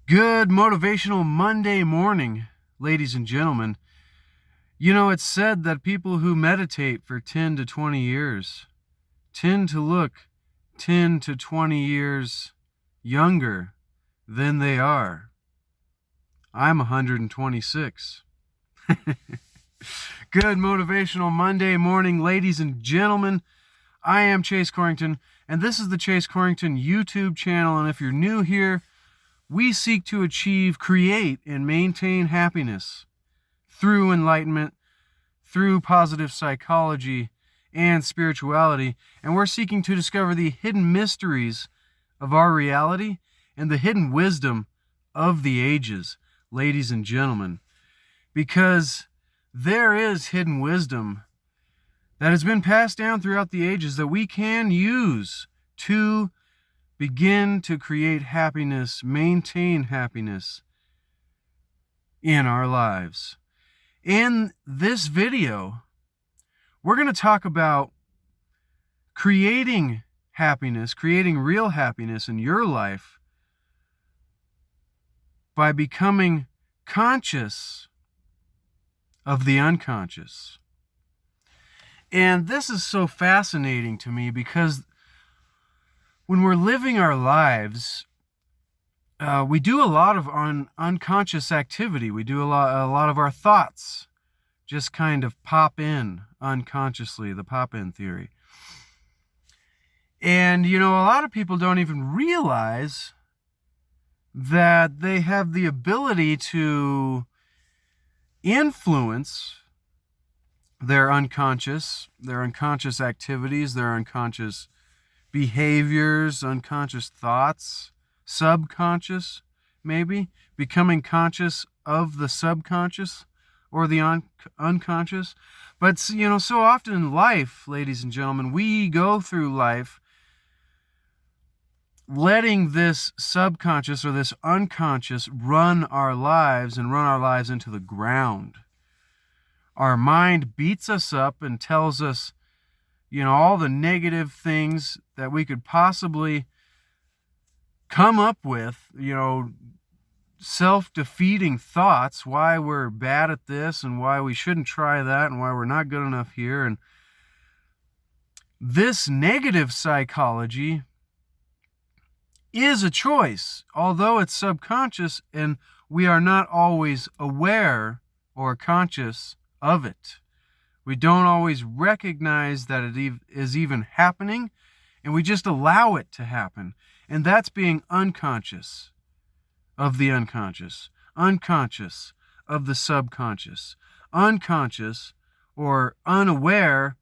Good motivational Monday morning, ladies and gentlemen. You know, it's said that people who meditate for 10 to 20 years tend to look 10 to 20 years younger than they are. I'm 126. Good motivational Monday morning, ladies and gentlemen. I am Chase Corrington, and this is the Chase Corrington YouTube channel. And if you're new here, we seek to achieve, create, and maintain happiness through enlightenment, through positive psychology and spirituality. And we're seeking to discover the hidden mysteries of our reality and the hidden wisdom of the ages, ladies and gentlemen. Because there is hidden wisdom that has been passed down throughout the ages that we can use to begin to create happiness, maintain happiness in our lives. In this video, we're going to talk about creating happiness, creating real happiness in your life by becoming conscious of the unconscious. And this is so fascinating to me because when we're living our lives, we do a lot of unconscious activity. We do a lot of our thoughts just kind of pop in unconsciously, the pop-in theory. And, you know, a lot of people don't even realize that they have the ability to influence their unconscious activities, their unconscious behaviors, unconscious thoughts, subconscious, maybe, becoming conscious of the subconscious or the unconscious. But, you know, so often in life, ladies and gentlemen, we go through life letting this subconscious or this unconscious run our lives and run our lives into the ground. Our mind beats us up and tells us, you know, all the negative things that we could possibly come up with, you know, self-defeating thoughts, why we're bad at this and why we shouldn't try that and why we're not good enough here. And this negative psychology is a choice, although it's subconscious and we are not always aware or conscious of it. We don't always recognize that it is even happening, and we just allow it to happen. And that's being unconscious of the unconscious, unconscious of the subconscious, unconscious or unaware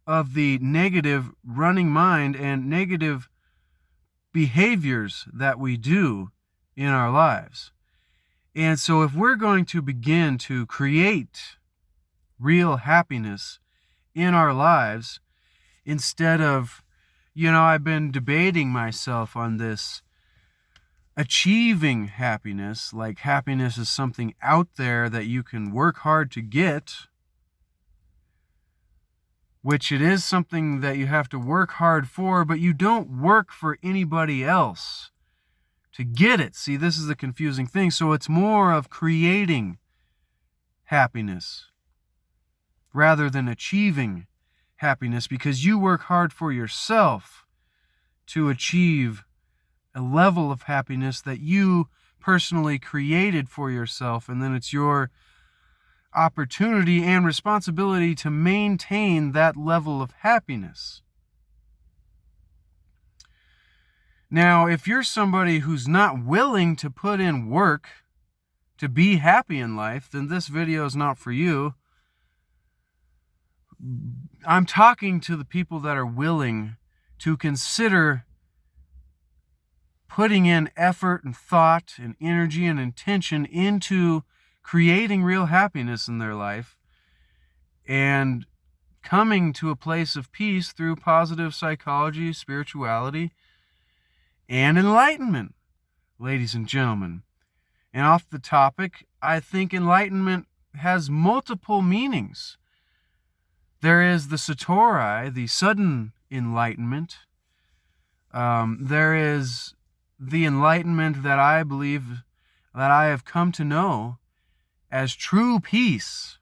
of the negative running mind and negative behaviors that we do in our lives. And so if we're going to begin to create real happiness in our lives, instead of, you know, I've been debating myself on this achieving happiness, like happiness is something out there that you can work hard to get, which it is something that you have to work hard for, but you don't work for anybody else to get it. See, this is the confusing thing. So it's more of creating happiness rather than achieving happiness, because you work hard for yourself to achieve a level of happiness that you personally created for yourself, and then it's your opportunity and responsibility to maintain that level of happiness. Now, if you're somebody who's not willing to put in work to be happy in life, then this video is not for you. I'm talking to the people that are willing to consider putting in effort and thought and energy and intention into creating real happiness in their life and coming to a place of peace through positive psychology, spirituality, and enlightenment, ladies and gentlemen. And off the topic, I think enlightenment has multiple meanings. There is the satori, the sudden enlightenment. There is the enlightenment that I believe that I have come to know as true peace.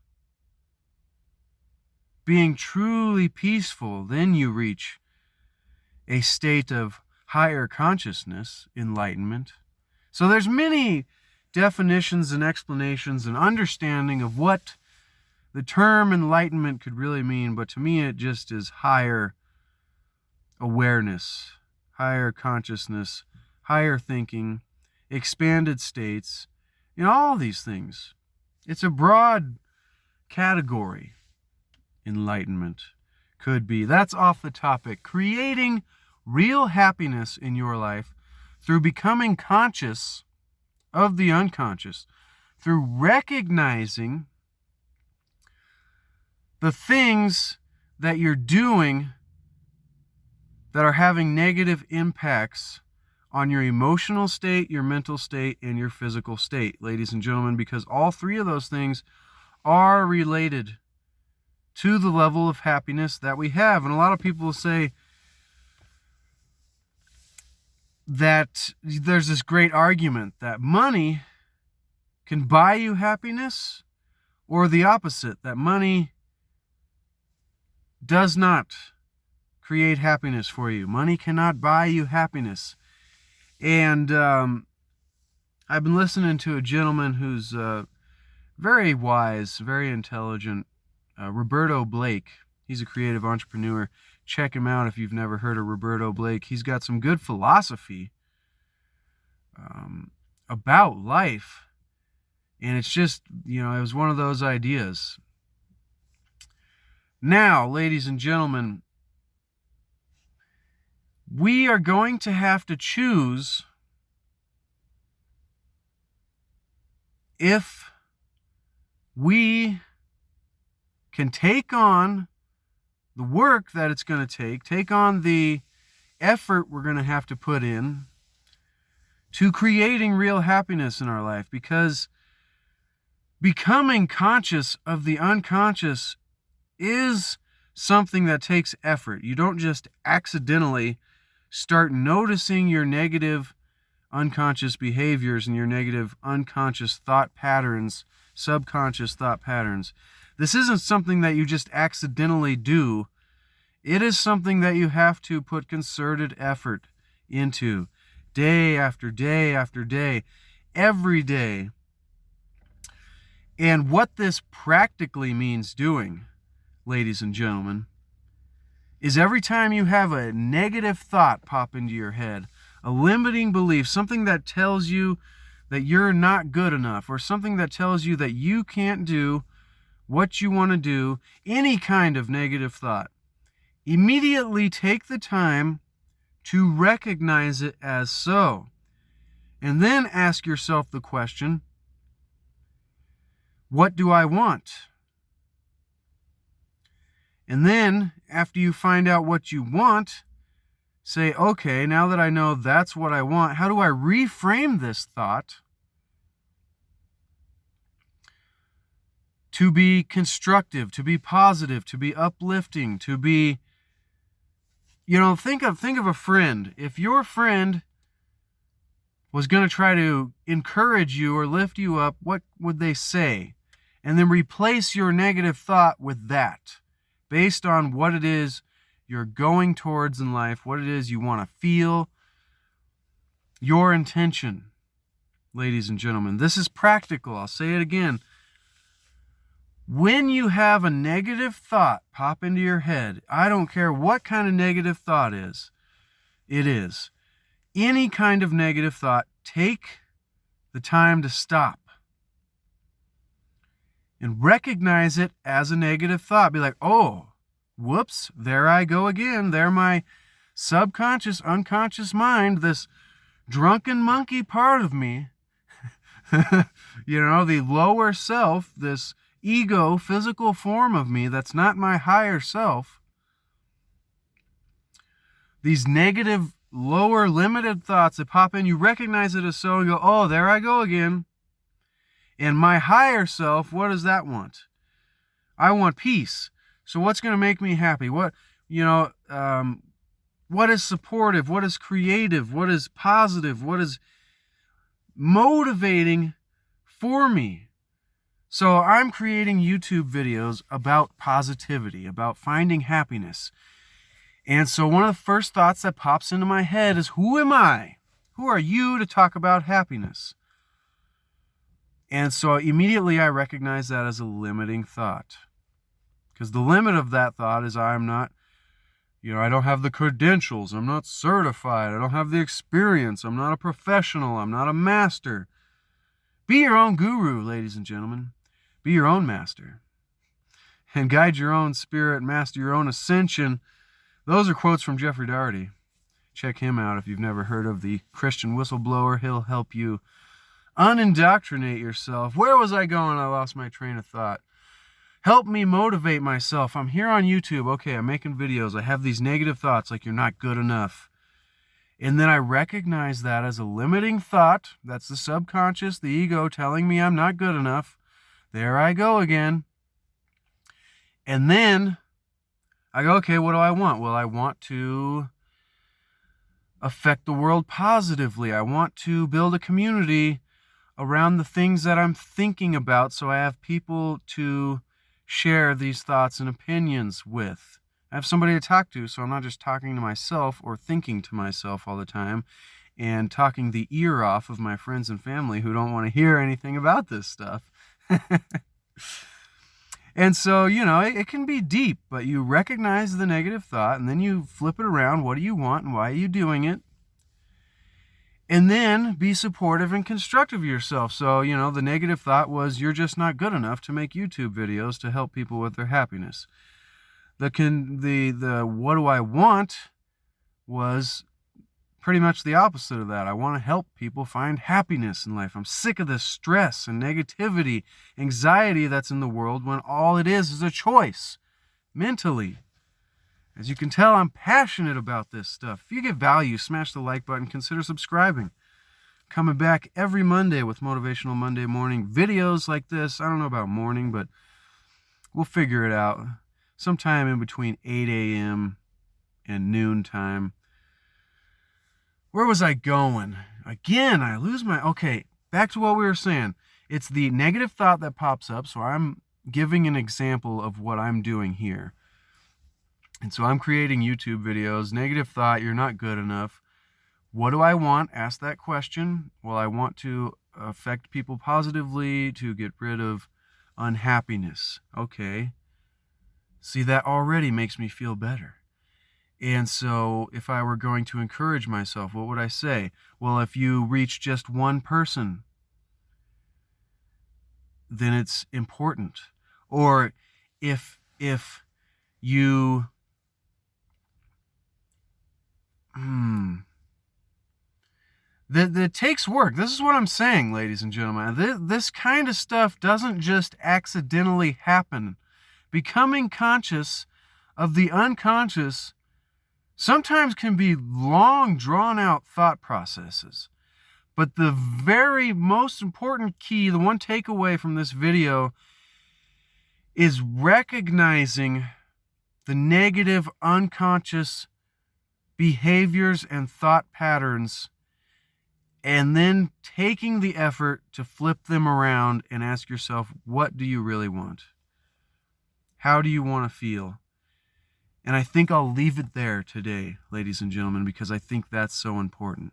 Being truly peaceful, then you reach a state of higher consciousness, enlightenment. So there's many definitions and explanations and understanding of what the term enlightenment could really mean, but to me it just is higher awareness, higher consciousness, higher thinking, expanded states, all these things. It's a broad category, enlightenment could be. That's off the topic. Creating real happiness in your life through becoming conscious of the unconscious, through recognizing the things that you're doing that are having negative impacts on your emotional state, your mental state, and your physical state, ladies and gentlemen, because all three of those things are related to the level of happiness that we have. And a lot of people say that there's this great argument that money can buy you happiness, or the opposite, that money does not create happiness for you. Money cannot buy you happiness. And I've been listening to a gentleman who's very wise, very intelligent, Roberto Blake. He's a creative entrepreneur. Check him out if you've never heard of Roberto Blake. He's got some good philosophy about life. And it's just, it was one of those ideas. Now, ladies and gentlemen, we are going to have to choose if we can take on the work that it's going to take on the effort we're going to have to put in to creating real happiness in our life, because becoming conscious of the unconscious is something that takes effort. You don't just accidentally start noticing your negative unconscious behaviors and your negative unconscious thought patterns, subconscious thought patterns. This isn't something that you just accidentally do. It is something that you have to put concerted effort into day after day after day, every day. And what this practically means doing, ladies and gentlemen, is every time you have a negative thought pop into your head, a limiting belief, something that tells you that you're not good enough, or something that tells you that you can't do what you want to do, any kind of negative thought, immediately take the time to recognize it as so. And then ask yourself the question, what do I want? And then, after you find out what you want, say, okay, now that I know that's what I want, how do I reframe this thought to be constructive, to be positive, to be uplifting, to be, think of a friend. If your friend was going to try to encourage you or lift you up, what would they say? And then replace your negative thought with that, based on what it is you're going towards in life, what it is you want to feel, your intention, ladies and gentlemen. This is practical. I'll say it again. When you have a negative thought pop into your head, I don't care what kind of negative thought it is. Any kind of negative thought, take the time to stop and recognize it as a negative thought. Be like, oh, whoops, there I go again. There my subconscious, unconscious mind, this drunken monkey part of me, the lower self, this ego, physical form of me that's not my higher self. These negative, lower, limited thoughts that pop in, you recognize it as so and go, oh, there I go again. And my higher self, what does that want? I want peace. So what's going to make me happy? What is supportive? What is creative? What is positive? What is motivating for me. So I'm creating YouTube videos about positivity, about finding happiness. And so one of the first thoughts that pops into my head is, who am I? Who are you to talk about happiness? And so immediately I recognize that as a limiting thought. Because the limit of that thought is I'm not, I don't have the credentials. I'm not certified. I don't have the experience. I'm not a professional. I'm not a master. Be your own guru, ladies and gentlemen. Be your own master. And guide your own spirit, master your own ascension. Those are quotes from Jeffrey Daugherty. Check him out if you've never heard of the Christian whistleblower. He'll help you unindoctrinate yourself. Where was I going? I lost my train of thought. Help me motivate myself. I'm here on YouTube. Okay, I'm making videos. I have these negative thoughts like you're not good enough. And then I recognize that as a limiting thought. That's the subconscious, the ego telling me I'm not good enough. There I go again. And then I go, okay, what do I want? Well, I want to affect the world positively. I want to build a community around the things that I'm thinking about, so I have people to share these thoughts and opinions with. I have somebody to talk to, so I'm not just talking to myself or thinking to myself all the time and talking the ear off of my friends and family who don't want to hear anything about this stuff. And so, it can be deep, but you recognize the negative thought and then you flip it around. What do you want and why are you doing it? And then be supportive and constructive of yourself. So, the negative thought was you're just not good enough to make YouTube videos to help people with their happiness. The what do I want was pretty much the opposite of that. I want to help people find happiness in life. I'm sick of this stress and negativity, anxiety that's in the world when all it is a choice mentally. As you can tell, I'm passionate about this stuff. If you get value, smash the like button, consider subscribing. Coming back every Monday with Motivational Monday morning videos like this. I don't know about morning, but we'll figure it out. Sometime in between 8 a.m. and noon time. Where was I going? Again, I lose my... Okay, back to what we were saying. It's the negative thought that pops up, so I'm giving an example of what I'm doing here. And so I'm creating YouTube videos. Negative thought, you're not good enough. What do I want? Ask that question. Well, I want to affect people positively, to get rid of unhappiness. Okay. See, that already makes me feel better. And so if I were going to encourage myself, what would I say? Well, if you reach just one person, then it's important. Or if you... That takes work. This is what I'm saying, ladies and gentlemen. This kind of stuff doesn't just accidentally happen. Becoming conscious of the unconscious sometimes can be long, drawn-out thought processes. But the very most important key, the one takeaway from this video, is recognizing the negative, unconscious behaviors and thought patterns, and then taking the effort to flip them around and ask yourself, what do you really want? How do you want to feel? And I think I'll leave it there today, ladies and gentlemen, because I think that's so important.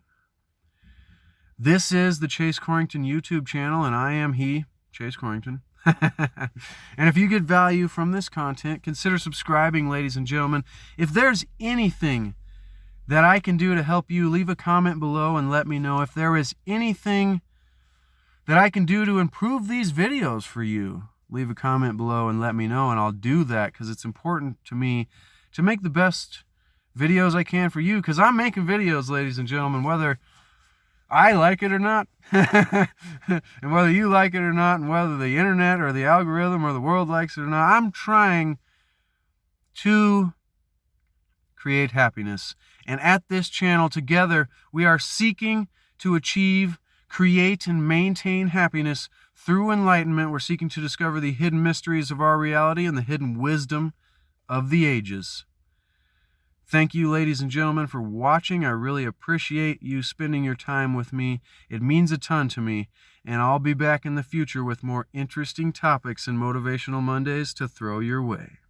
This is the Chase Corrington YouTube channel, and I am he, Chase Corrington. And if you get value from this content, consider subscribing, ladies and gentlemen. If there's anything that I can do to help you, leave a comment below and let me know. If there is anything that I can do to improve these videos for you, leave a comment below and let me know, and I'll do that because it's important to me to make the best videos I can for you, because I'm making videos, ladies and gentlemen, whether I like it or not, and whether you like it or not, and whether the internet or the algorithm or the world likes it or not, I'm trying to create happiness. And at this channel, together, we are seeking to achieve, create, and maintain happiness through enlightenment. We're seeking to discover the hidden mysteries of our reality and the hidden wisdom of the ages. Thank you, ladies and gentlemen, for watching. I really appreciate you spending your time with me. It means a ton to me, and I'll be back in the future with more interesting topics and Motivational Mondays to throw your way.